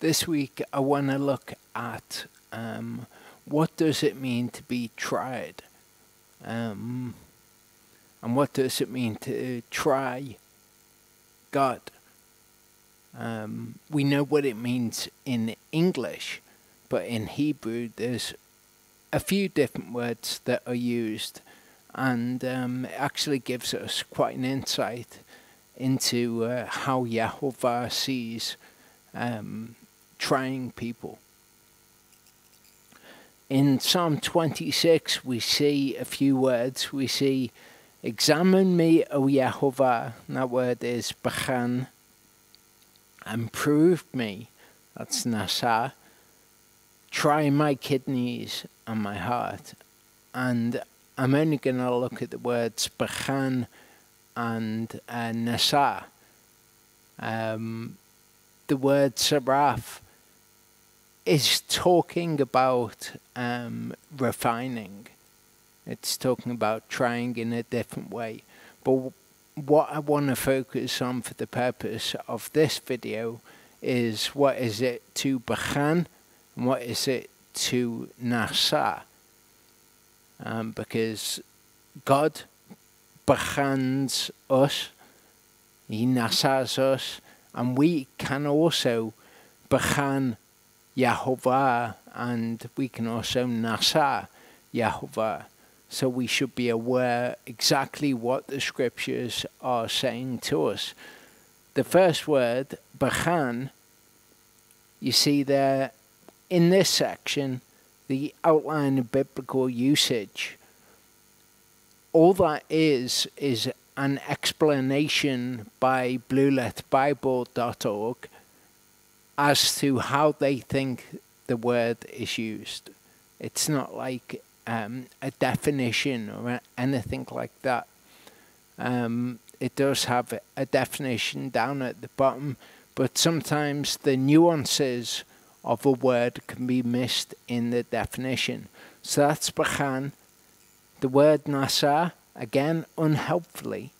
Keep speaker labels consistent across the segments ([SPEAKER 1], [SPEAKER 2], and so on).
[SPEAKER 1] This week I want to look at what does it mean to be tried, and what does it mean to try God. We know what it means in English, but in Hebrew there's a few different words that are used, and it actually gives us quite an insight into how Yehovah sees trying people. In Psalm 26 we see a few words. We see, "Examine me, O Yehovah," and that word is bachan, "and prove me," that's nasa, "try my kidneys and my heart." And I'm only going to look at the words bachan and nasa. The word saraf is talking about refining. It's talking about trying in a different way. But what I want to focus on for the purpose of this video is, what is it to bachan and what is it to nasa? Because God bachans us, He nasas us, and we can also bachan Yehovah, and we can also nasa Yehovah. So we should be aware exactly what the scriptures are saying to us. The first word, bachan, you see there in this section, the outline of biblical usage. All that is an explanation by blueletbible.org as to how they think the word is used. It's not like a definition or anything like that. It does have a definition down at the bottom, but sometimes the nuances of a word can be missed in the definition. So that's bachan. The word nasa, again, unhelpfully,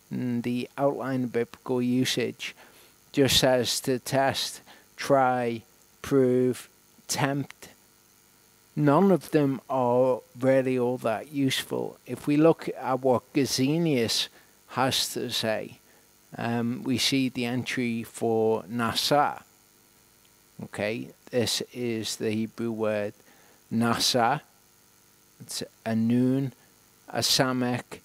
[SPEAKER 1] in the outline of biblical usage, just says to test, try, prove, tempt. None of them are really all that useful. If we look at what Gesenius has to say, we see the entry for nasa. Okay, this is the Hebrew word nasa. It's a nun, a samek,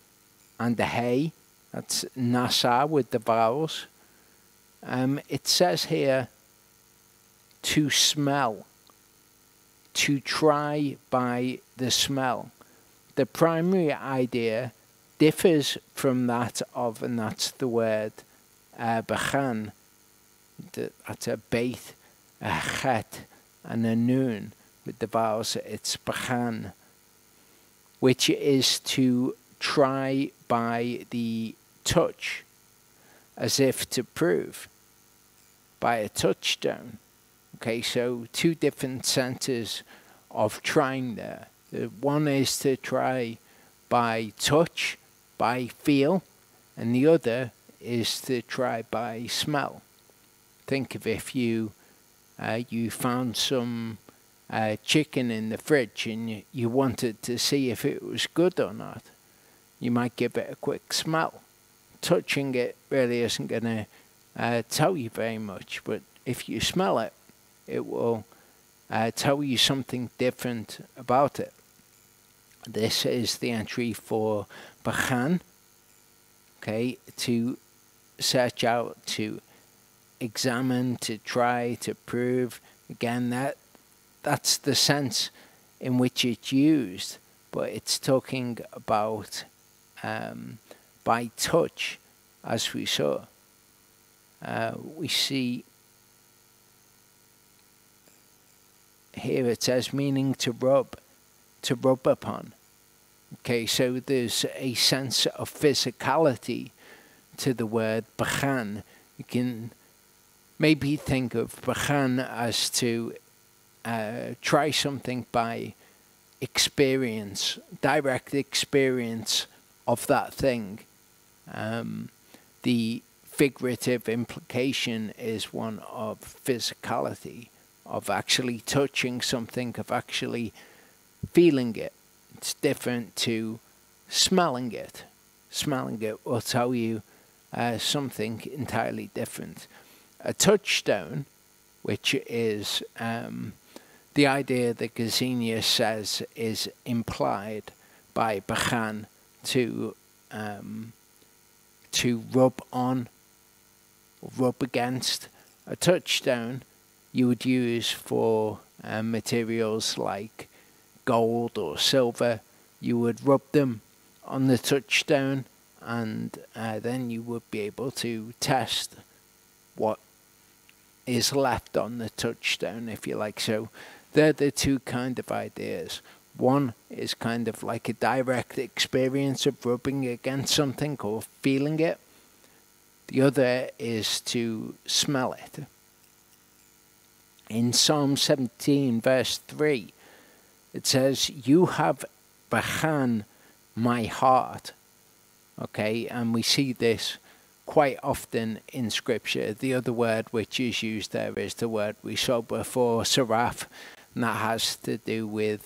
[SPEAKER 1] and a hey. That's nasa with the vowels. It says here to smell, to try by the smell. The primary idea differs from that of, and that's the word bachan. That's a beit, a chet, and a nun with the vowels. It's bachan, which is to try by the touch, as if to prove, by a touchstone. Okay, so two different senses of trying there. One is to try by touch, by feel, and the other is to try by smell. Think of if you found some chicken in the fridge and you wanted to see if it was good or not. You might give it a quick smell. Touching it really isn't going to tell you very much, but if you smell it, it will tell you something different about it. This is the entry for bachan. Okay, to search out, to examine, to try, to prove. Again, that's the sense in which it's used, but it's talking about by touch, as we saw. We see here it says meaning to rub upon. Okay, so there's a sense of physicality to the word bachan. You can maybe think of bachan as to try something by experience, direct experience of that thing. The figurative implication is one of physicality, of actually touching something, of actually feeling it. It's different to smelling it. Smelling it will tell you something entirely different. A touchstone, which is the idea that Gesenius says is implied by Bachan to rub on, or rub against. A touchstone you would use for materials like gold or silver. You would rub them on the touchstone, and then you would be able to test what is left on the touchstone, if you like. So they're the two kind of ideas. One is kind of like a direct experience of rubbing against something or feeling it. The other is to smell it. In Psalm 17, verse 3, it says, "You have Bachan my heart." Okay, and we see this quite often in Scripture. The other word which is used there is the word we saw before, saraf, and that has to do with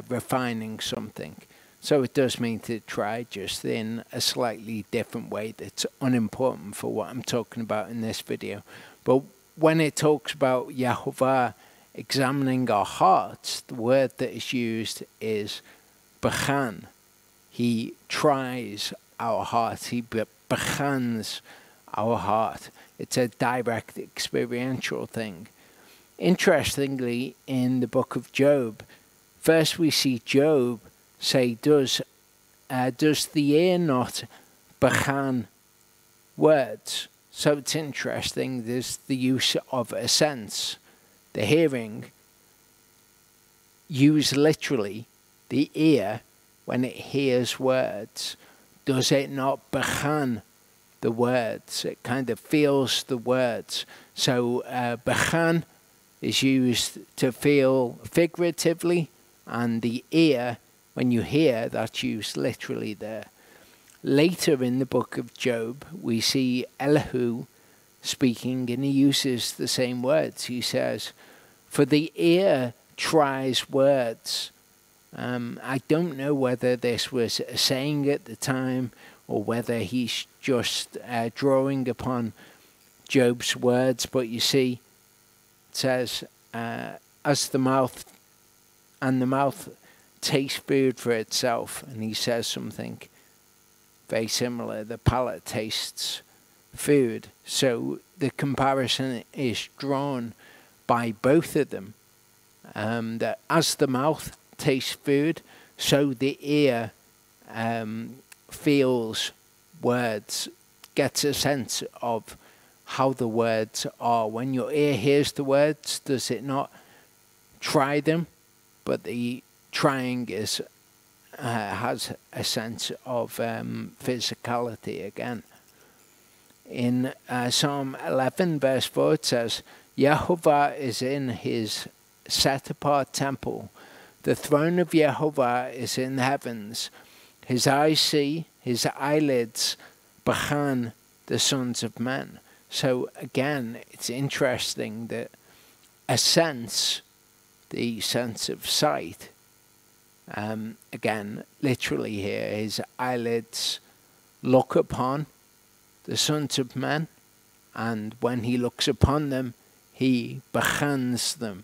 [SPEAKER 1] refining something. So it does mean to try, just in a slightly different way that's unimportant for what I'm talking about in this video. But when it talks about Yahovah examining our hearts, the word that is used is Bachan. He tries our heart. He bachans our heart. It's a direct experiential thing. Interestingly, in the book of Job, first we see Job say, does the ear not bachan words? So it's interesting, there's the use of a sense. The hearing, used literally, the ear, when it hears words, does it not bachan the words? It kind of feels the words. So bachan is used to feel figuratively, and the ear, when you hear, that's used literally there. Later in the book of Job, we see Elihu speaking, and he uses the same words. He says, "For the ear tries words." I don't know whether this was a saying at the time, or whether he's just drawing upon Job's words, but you see, it says, as the mouth tastes food for itself, and he says something very similar. The palate tastes food. So the comparison is drawn by both of them. That as the mouth tastes food, so the ear feels words, gets a sense of how the words are. When your ear hears the words, does it not try them? But the trying is has a sense of physicality again. In Psalm 11 verse 4 it says, "Yehovah is in his set-apart temple. The throne of Yehovah is in the heavens. His eyes see, his eyelids bachan the sons of men." So again, it's interesting that a sense, the sense of sight, again, literally here, his eyelids look upon the sons of men, and when he looks upon them, he bachans them.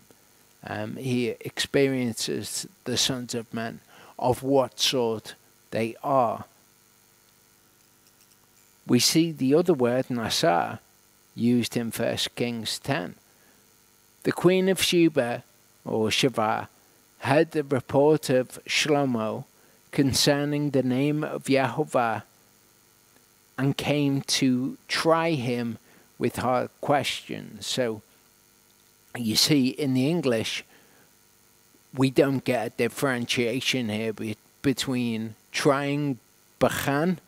[SPEAKER 1] He experiences the sons of men, of what sort they are. We see the other word, Nasa, used in 1 Kings 10. The Queen of Sheba, or Sheba, heard the report of Shlomo concerning the name of Yehovah, and came to try him with her questions. So you see, in the English, we don't get a differentiation here between trying bachan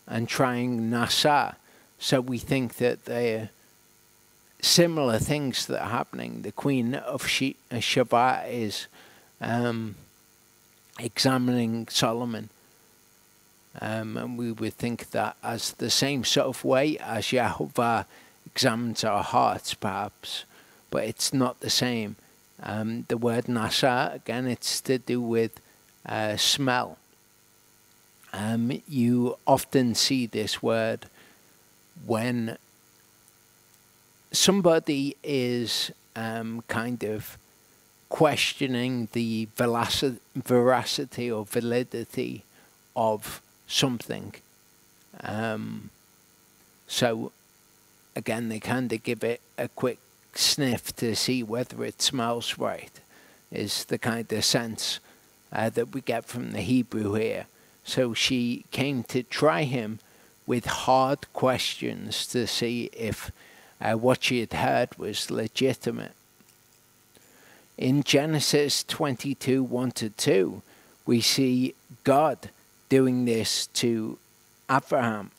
[SPEAKER 1] and trying nasa. So we think that they're similar things that are happening. The Queen of Sheba is examining Solomon. And we would think that as the same sort of way as Yahovah examines our hearts, perhaps, but it's not the same. The word nasa, again, it's to do with smell. You often see this word when somebody is kind of questioning the veracity or validity of something. So again, they kind of give it a quick sniff to see whether it smells right, is the kind of sense that we get from the Hebrew here. So she came to try him with hard questions to see if what she had heard was legitimate. In Genesis 22, 1-2, we see God doing this to Abraham.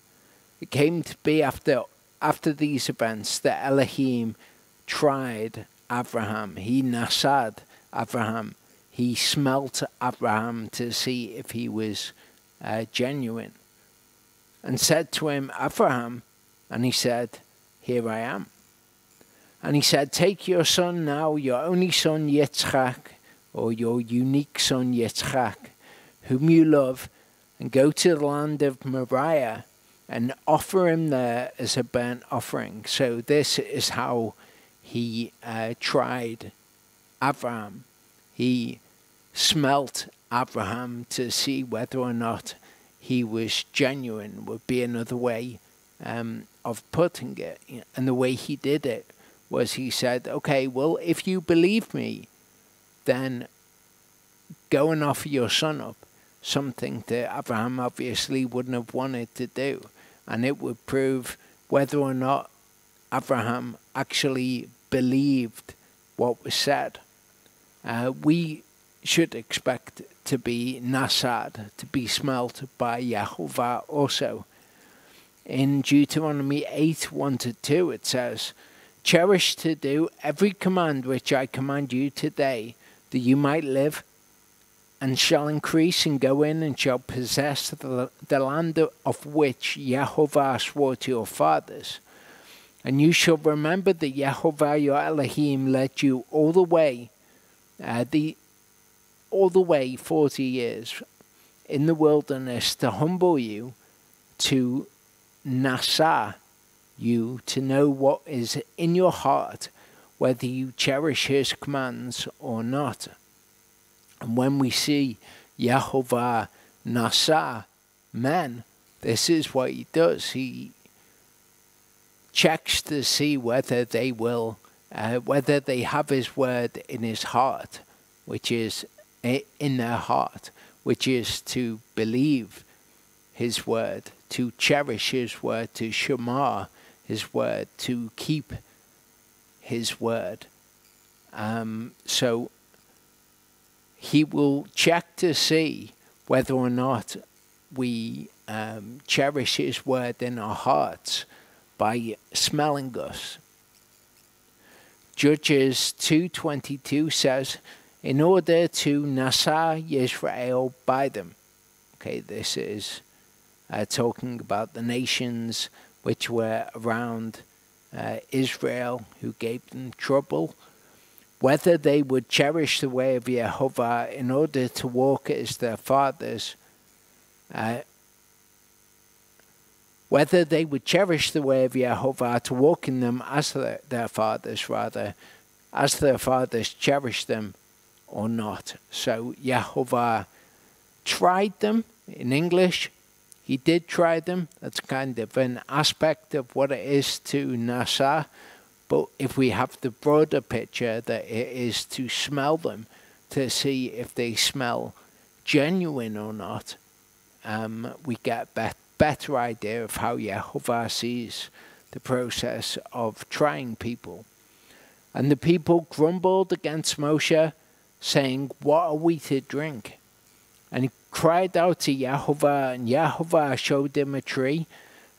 [SPEAKER 1] It came to be after these events that Elohim tried Abraham. He nasad Abraham. He smelt Abraham to see if he was genuine, and said to him, Abraham, and he said, here I am. And he said, take your son now, your only son Yitzchak, or your unique son Yitzchak, whom you love, and go to the land of Moriah and offer him there as a burnt offering. So this is how he tried Abraham. He smelt Abraham to see whether or not he was genuine, would be another way of putting it. And the way he did it was he said, okay, well, if you believe me, then go and offer your son up, something that Abraham obviously wouldn't have wanted to do. And it would prove whether or not Abraham actually believed what was said. We should expect to be nasad, to be smelt by Yahovah also. In Deuteronomy 8, 1-2, it says, cherish to do every command which I command you today, that you might live, and shall increase and go in and shall possess the land of which Yahovah swore to your fathers. And you shall remember that Yahovah your Elohim led you all the way 40 years in the wilderness to humble you, to nasa you, to know what is in your heart, whether you cherish his commands or not. And when we see Yahovah nasa men, this is what he does. He checks to see whether they will, whether they have his word in his heart, which is in their heart, which is to believe his word, to cherish his word, to shamar his word, to keep his word. So he will check to see whether or not we cherish his word in our hearts by smelling us. Judges 2:22 says, in order to nasa Yisrael by them. Okay, this is talking about the nations which were around Israel who gave them trouble, whether they would cherish the way of Yehovah in order to walk as their fathers, whether they would cherish the way of Yehovah to walk in them as their fathers, rather, as their fathers cherished them or not. So Yehovah tried them. In English, he did try them. That's kind of an aspect of what it is to nasa. But if we have the broader picture, that it is to smell them, to see if they smell genuine or not, we get a better idea of how Yehovah sees the process of trying people. And the people grumbled against Moshe, saying, what are we to drink? And he cried out to Yehovah, and Yehovah showed him a tree.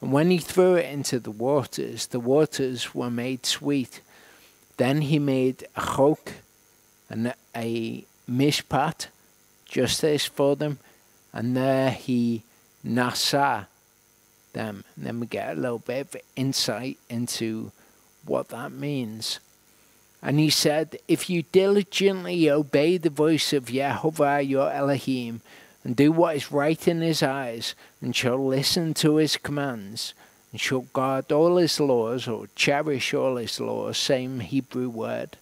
[SPEAKER 1] And when he threw it into the waters were made sweet. Then he made a chok and a mishpat, justice for them. And there he nasa them. And then we get a little bit of insight into what that means. And he said, if you diligently obey the voice of Yehovah your Elohim, and do what is right in his eyes, and shall listen to his commands, and shall guard all his laws, or cherish all his laws, same Hebrew word,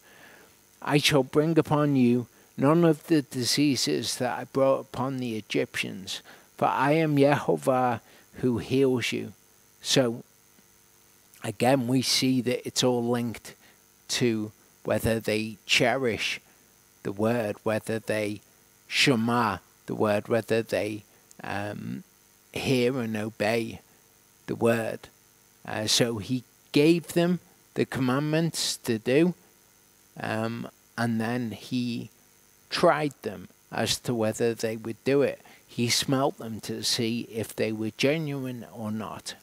[SPEAKER 1] I shall bring upon you none of the diseases that I brought upon the Egyptians, for I am Yehovah who heals you. So, again, we see that it's all linked to whether they cherish the word, whether they shema the word, whether they hear and obey the word. So he gave them the commandments to do, and then he tried them as to whether they would do it. He smelt them to see if they were genuine or not.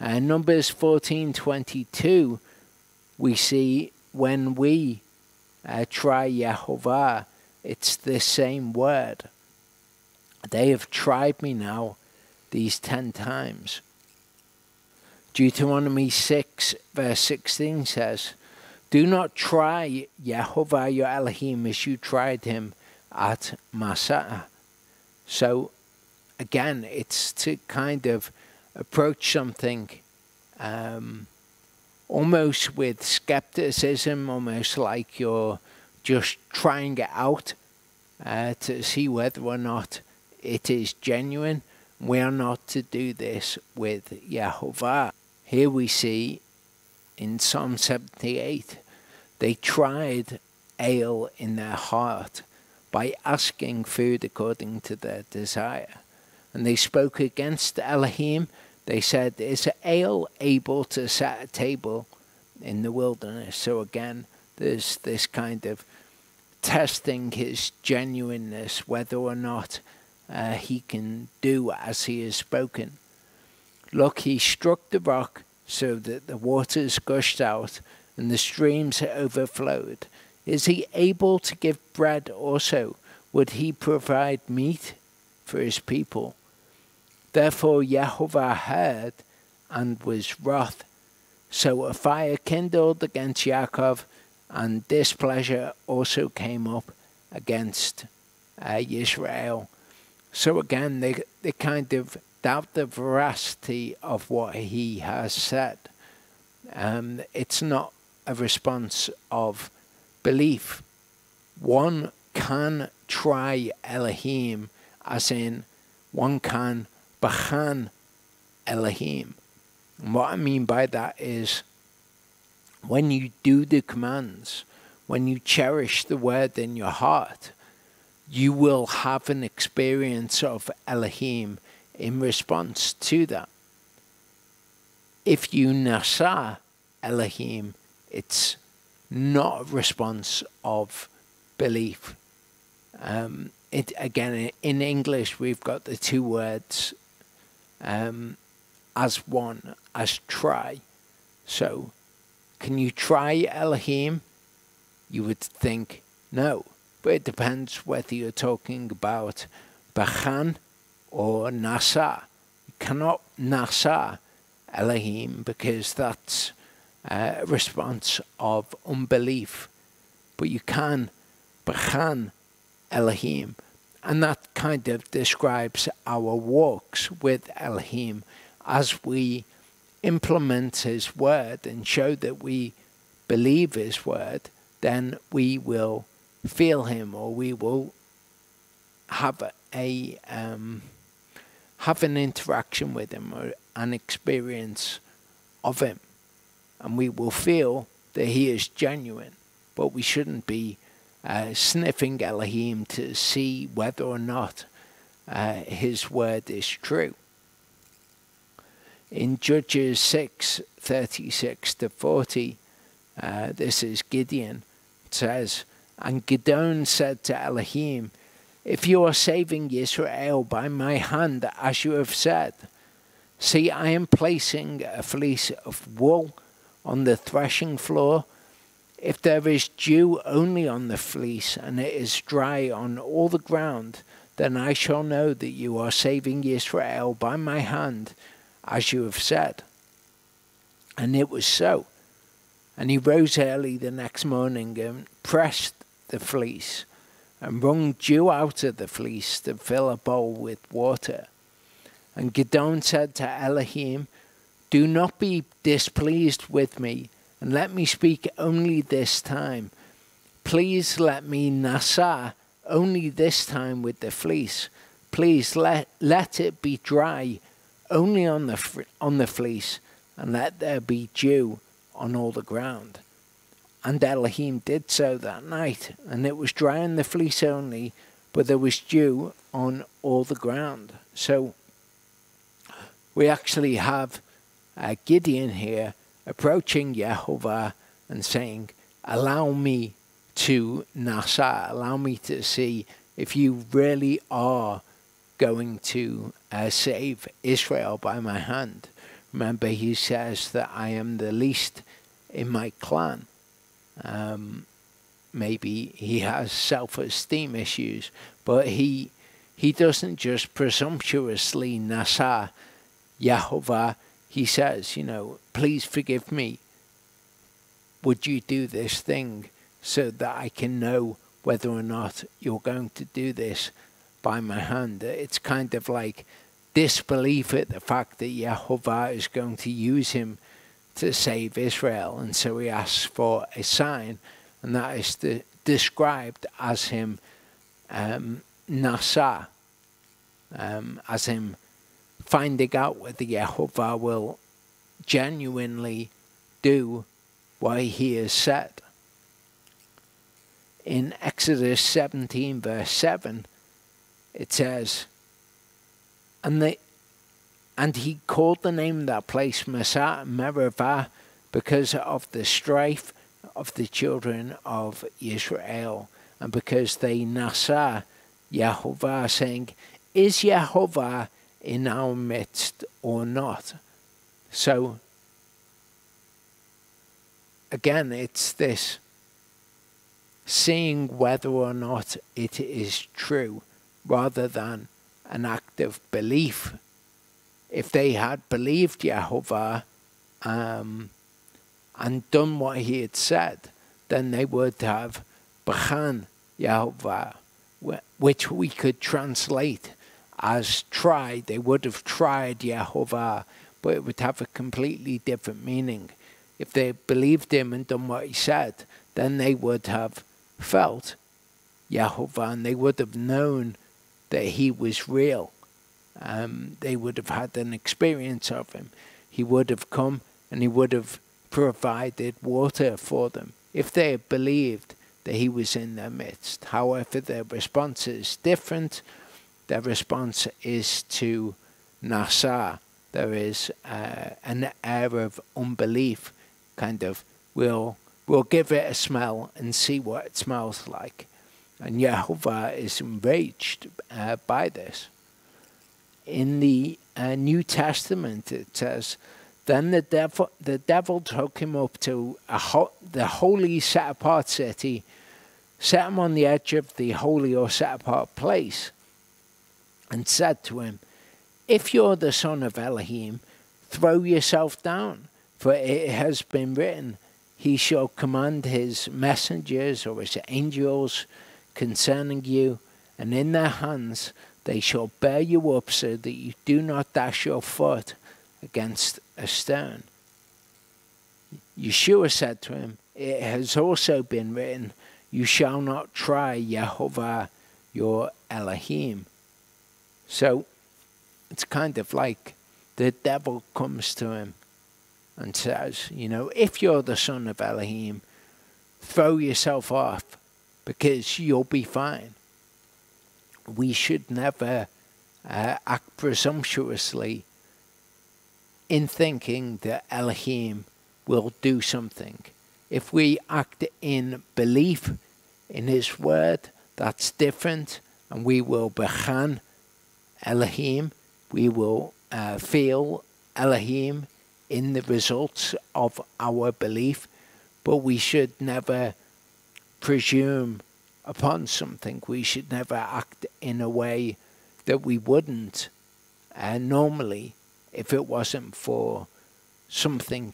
[SPEAKER 1] Numbers 14:22, we see when we try Yehovah, it's the same word. They have tried me now these 10 times. Deuteronomy 6 verse 16 says, do not try Yehovah your Elohim as you tried him at Massah. So again, it's to kind of approach something almost with skepticism, almost like you're just trying it out to see whether or not it is genuine. We are not to do this with Yehovah. Here we see in Psalm 78, they tried ale in their heart by asking food according to their desire. And they spoke against Elohim. They said, is ale able to set a table in the wilderness? So again, there's this kind of testing his genuineness, whether or not he can do as he has spoken. Look, he struck the rock so that the waters gushed out and the streams overflowed. Is he able to give bread also? Would he provide meat for his people? Therefore Yehovah heard and was wroth. So a fire kindled against Yaakov, and displeasure also came up against Israel. So again, they kind of doubt the veracity of what he has said. It's not a response of belief. One can try Elohim, as in one can bachan Elohim. And what I mean by that is when you do the commands, when you cherish the word in your heart, you will have an experience of Elohim in response to that. If you nasa Elohim, it's not a response of belief. Again, in English, we've got the two words as one, as try. So, can you try Elohim? You would think no, but it depends whether you're talking about bachan or nasa. You cannot nasa Elohim because that's a response of unbelief, but you can bachan Elohim, and that kind of describes our walks with Elohim as we implement his word and show that we believe his word. Then we will feel him, or we will have an interaction with him, or an experience of him, and we will feel that he is genuine. But we shouldn't be sniffing Elohim to see whether or not his word is true. In Judges 6:36-40, this is Gideon. It says, and Gideon said to Elohim, if you are saving Israel by my hand, as you have said, see, I am placing a fleece of wool on the threshing floor. If there is dew only on the fleece, and it is dry on all the ground, then I shall know that you are saving Israel by my hand, as you have said. And it was so. And he rose early the next morning and pressed the fleece, and wrung dew out of the fleece to fill a bowl with water. And Gideon said to Elohim, do not be displeased with me, and let me speak only this time. Please let me nasa only this time with the fleece. Please let it be dry only on the fleece, and let there be dew on all the ground. And Elohim did so that night, and it was dry on the fleece only, but there was dew on all the ground. So we actually have Gideon here approaching Yehovah and saying, allow me to nasa, allow me to see if you really are going to save Israel by my hand. Remember, he says that I am the least in my clan. Maybe he has self-esteem issues, but he doesn't just presumptuously nasa Yehovah. He says, please forgive me. Would you do this thing so that I can know whether or not you're going to do this by my hand? It's kind of like disbelief at the fact that Yehovah is going to use him to save Israel. And so he asks for a sign, and that is described as him nasa, as him finding out whether Yehovah will genuinely do what he has said. In Exodus 17 verse 7, it says, and he called the name of that place Meribah, because of the strife of the children of Israel, and because they nasa Yehovah, saying, is Yehovah in our midst or not? So again, it's this seeing whether or not it is true, rather than an act of belief. If they had believed Yehovah and done what he had said, then they would have B'chan Yehovah, which we could translate as tried. They would have tried Yehovah, but it would have a completely different meaning. If they believed him and done what he said, then they would have felt Yehovah, and they would have known that he was real. They would have had an experience of him. He would have come and he would have provided water for them if they had believed that he was in their midst. However, their response is different. Their response is to nasa. There is an air of unbelief, kind of, we'll give it a smell and see what it smells like. And Yehovah is enraged by this. In the New Testament, it says, then the devil took him up to the holy set-apart city, set him on the edge of the holy or set-apart place, and said to him, if you're the son of Elohim, throw yourself down, for it has been written, he shall command his messengers or his angels concerning you, and in their hands they shall bear you up, so that you do not dash your foot against a stone. Yeshua said to him, it has also been written, you shall not try Yehovah your Elohim. So it's kind of like the devil comes to him and says, if you're the son of Elohim, throw yourself off, because you'll be fine. We should never act presumptuously in thinking that Elohim will do something. If we act in belief in his word, that's different, and we will bechan Elohim, we will feel Elohim in the results of our belief, but we should never presume upon something, we should never act in a way that we wouldn't normally if it wasn't for something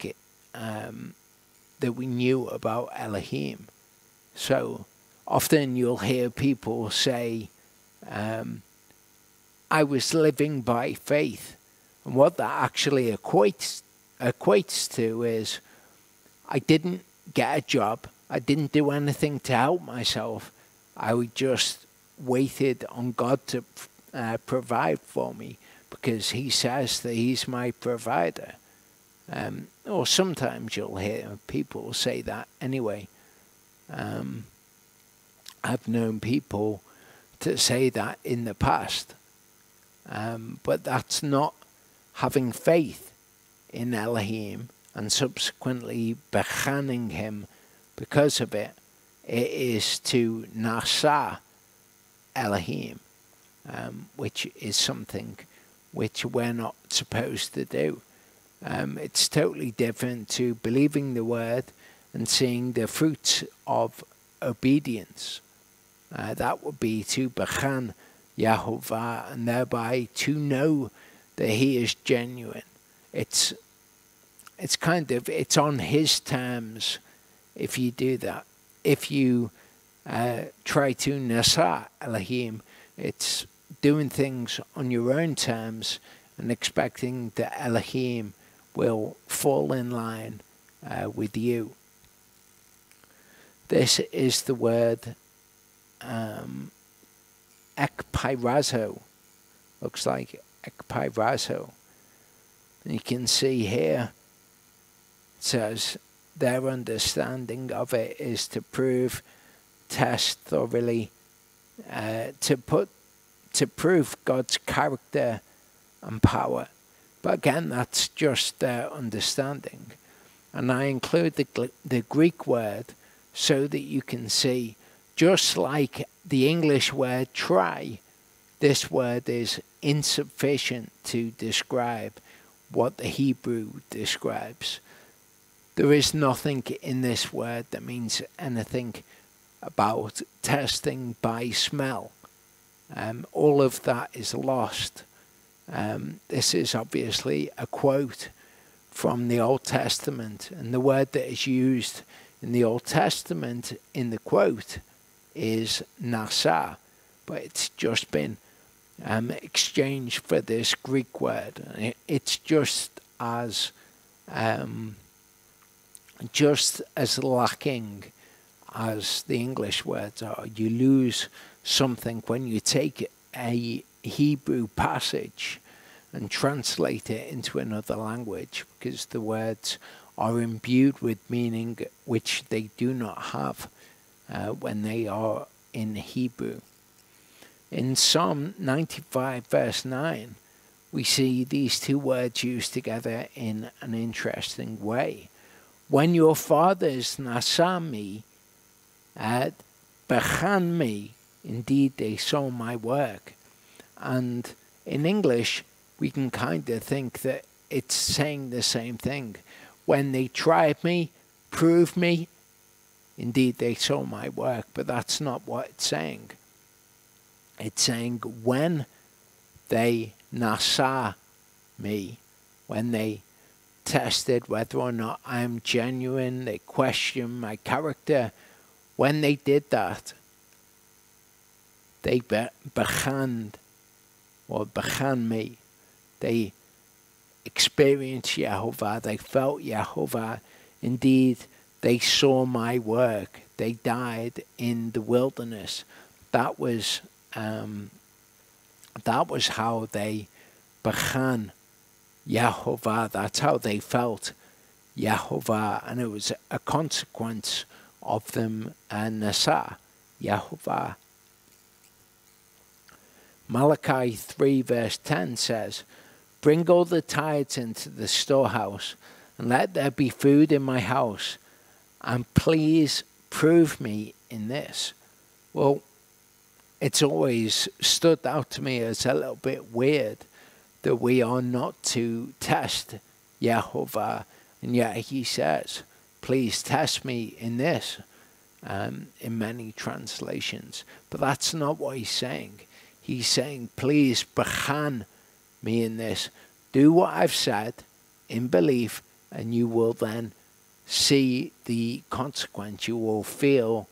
[SPEAKER 1] that we knew about Elohim. So often you'll hear people say, I was living by faith. And what that actually equates to is, I didn't get a job. I didn't do anything to help myself. I just waited on God to provide for me, because he says that he's my provider. Or sometimes you'll hear people say that anyway. I've known people to say that in the past. But that's not having faith in Elohim and subsequently bechaning him because of it. It is to nasa Elohim, which is something which we're not supposed to do. It's totally different to believing the word and seeing the fruits of obedience. That would be to bechan Yahovah, and thereby to know that he is genuine. It's on his terms if you do that. If you try to nasa Elohim, it's doing things on your own terms and expecting that Elohim will fall in line with you. This is the word ekpirazo. Looks like ekpirazo. And you can see here, it says their understanding of it is to prove, test thoroughly, to prove God's character and power. But again, that's just their understanding. And I include the Greek word so that you can see, just like the English word try, this word is insufficient to describe what the Hebrew describes. There is nothing in this word that means anything about testing by smell. All of that is lost. This is obviously a quote from the Old Testament, and the word that is used in the Old Testament in the quote is nasa, but it's just been exchanged for this Greek word. It's just as lacking as the English words are. You lose something when you take a Hebrew passage and translate it into another language, because the words are imbued with meaning which they do not have when they are in Hebrew. In Psalm 95 verse 9, we see these two words used together in an interesting way. When your fathers nasa me, bechan me, indeed they saw my work. And in English, we can kind of think that it's saying the same thing. When they tried me, proved me, indeed they saw my work. But that's not what it's saying. It's saying when they nasa me, when they tested whether or not I'm genuine, they questioned my character. When they did that, they bechan me. They experienced Yehovah. They felt Yehovah. Indeed, they saw my work. They died in the wilderness. That was how they bechan Yehovah. That's how they felt Yehovah, and it was a consequence of them nasa Yehovah. Malachi 3 verse 10 says, bring all the tithes into the storehouse, and let there be food in my house, and please prove me in this. Well, it's always stood out to me as a little bit weird that we are not to test Yehovah, and yet he says, please test me in this. in many translations. But that's not what he's saying. He's saying, please, bechan me in this. Do what I've said in belief, and you will then see the consequence. You will feel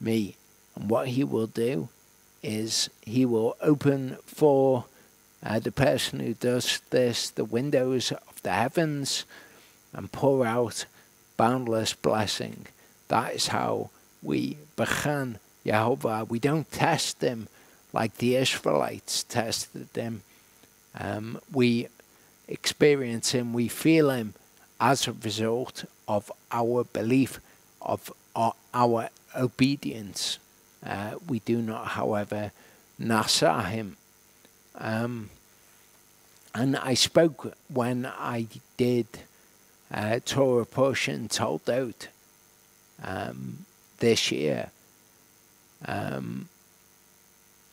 [SPEAKER 1] me. And what he will do is he will open for the person who does this the windows of the heavens and pour out boundless blessing. That is how we bechan Yehovah. We don't test him like the Israelites tested him. We experience him, we feel him as a result of our belief, of our obedience. We do not, however, nasa him. And I spoke when I did Torah portion Toldot this year.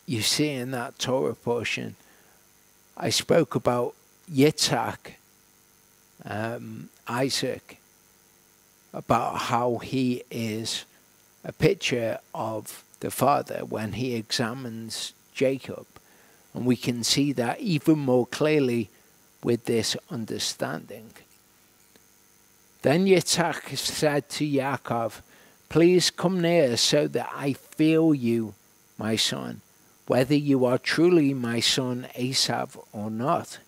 [SPEAKER 1] You see in that Torah portion, I spoke about Yitzhak, Isaac, about how he is a picture of the father when he examines Jacob. And we can see that even more clearly with this understanding. Then Yitzhak said to Yaakov, please come near so that I feel you, my son, whether you are truly my son Esav or not.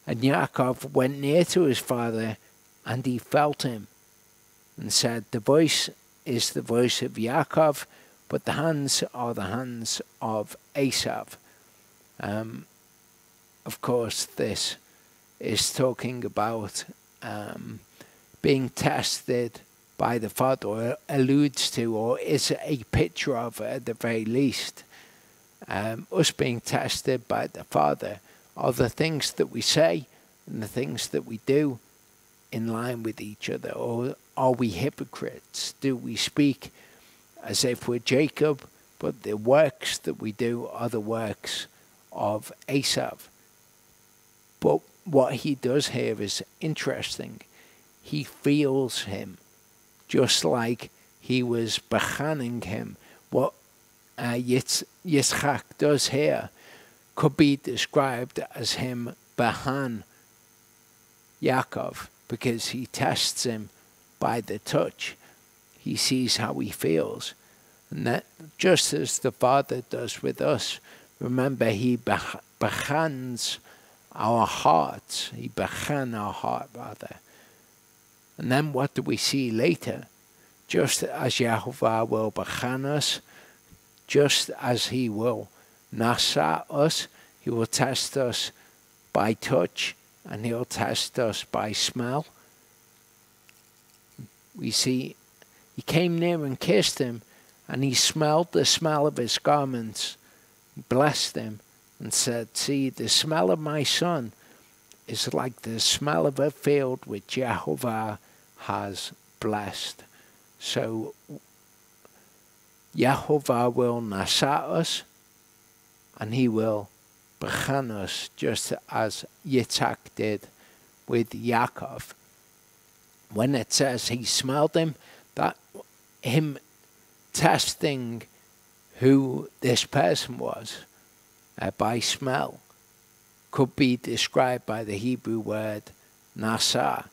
[SPEAKER 1] And Yaakov went near to his father, and he felt him, and said, the voice is the voice of Yaakov, but the hands are the hands of Esav. Of course, this is talking about being tested by the father, or alludes to, or is a picture of, at the very least. Us being tested by the Father are the things that we say and the things that we do in line with each other. Or are we hypocrites? Do we speak as if we're Jacob, but the works that we do are the works of Esav? But what he does here is interesting. He feels him, just like he was bechaning him. What Yitzchak does here could be described as him bechan Yaakov, because he tests him by the touch. He sees how he feels. And that just as the Father does with us, remember, he bechans our hearts. He bechan our heart, rather. And then what do we see later? Just as Yehovah will bechan us, just as he will nasa us, he will test us by touch, and he'll test us by smell. We see he came near and kissed him, and he smelled the smell of his garments, blessed him, and said, see, the smell of my son is like the smell of a field which Yehovah has blessed. So Yehovah will nasa us, and he will bechan us, just as Yitzhak did with Yaakov. When it says he smelled him, that him testing who this person was by smell could be described by the Hebrew word nasa.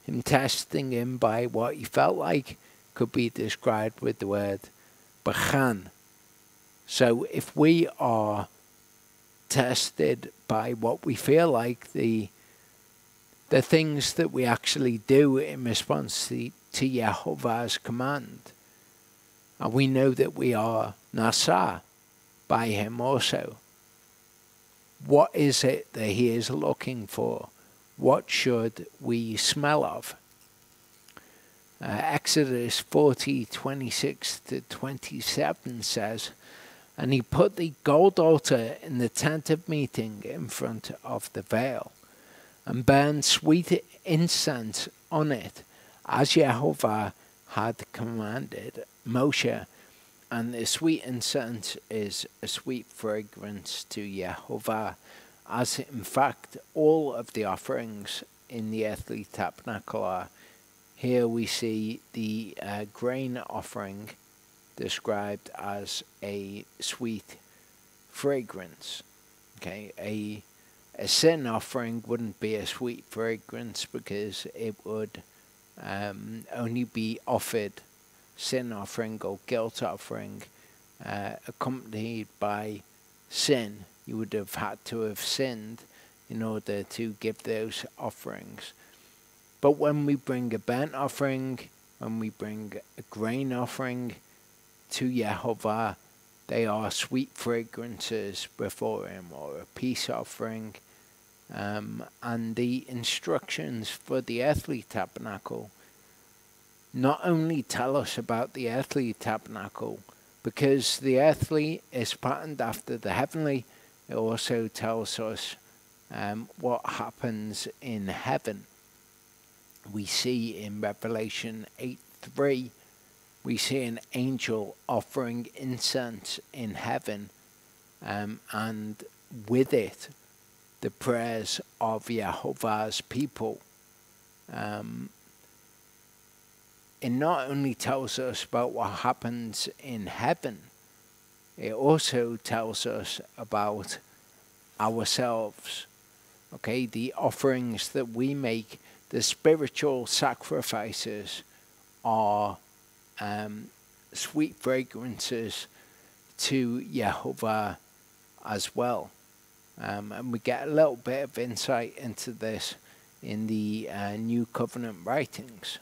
[SPEAKER 1] Him testing him by what he felt like could be described with the word bechan. So if we are tested by what we feel like, the things that we actually do in response to Yehovah's command, and we know that we are nasa by him also, what is it that he is looking for? What should we smell of? Exodus 40:26-27 says, and he put the gold altar in the tent of meeting in front of the veil, and burned sweet incense on it, as Yehovah had commanded Moshe. And the sweet incense is a sweet fragrance to Yehovah, as in fact all of the offerings in the earthly tabernacle are. Here we see the grain offering described as a sweet fragrance. Okay, a sin offering wouldn't be a sweet fragrance because it would only be offered, sin offering or guilt offering, accompanied by sin. You would have had to have sinned in order to give those offerings. But when we bring a burnt offering, when we bring a grain offering to Yehovah, they are sweet fragrances before him, or a peace offering. And the instructions for the earthly tabernacle not only tell us about the earthly tabernacle, because the earthly is patterned after the heavenly, it also tells us what happens in heaven. We see in Revelation 8:3, we see an angel offering incense in heaven, and with it, the prayers of Yehovah's people. It not only tells us about what happens in heaven, it also tells us about ourselves. Okay, the offerings that we make, the spiritual sacrifices, are sweet fragrances to Yehovah as well. And we get a little bit of insight into this in the New Covenant writings.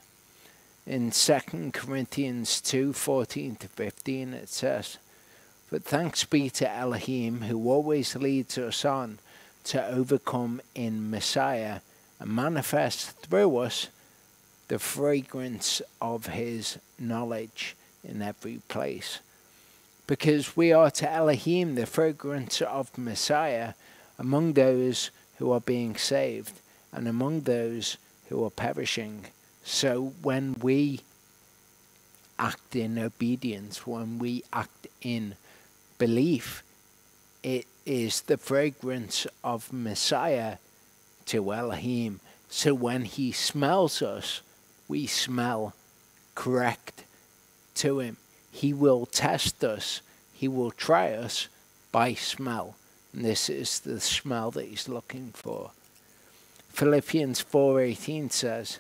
[SPEAKER 1] In 2 Corinthians 2:14-15 it says, "But thanks be to Elohim, who always leads us on to overcome in Messiah and manifest through us the fragrance of his knowledge in every place." Because we are to Elohim the fragrance of Messiah among those who are being saved and among those who are perishing. So when we act in obedience, when we act in belief, it is the fragrance of Messiah to Elohim. So when he smells us, we smell correct to him. He will test us. He will try us by smell. And this is the smell that he's looking for. Philippians 4:18 says,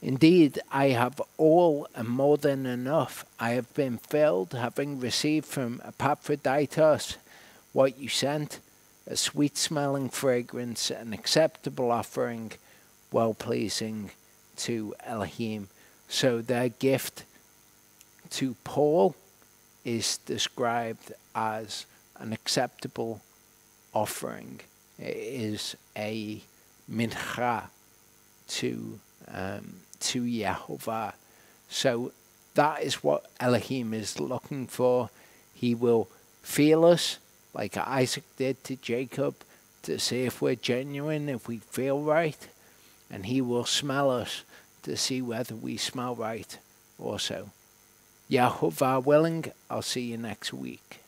[SPEAKER 1] "Indeed, I have all and more than enough. I have been filled, having received from Epaphroditus what you sent, a sweet-smelling fragrance, an acceptable offering, well-pleasing to Elohim." So their gift to Paul is described as an acceptable offering. It is a mincha to Yehovah. So that is what Elohim is looking for. He will feel us like Isaac did to Jacob to see if we're genuine, if we feel right. And he will smell us to see whether we smell right also. Yehovah willing, I'll see you next week.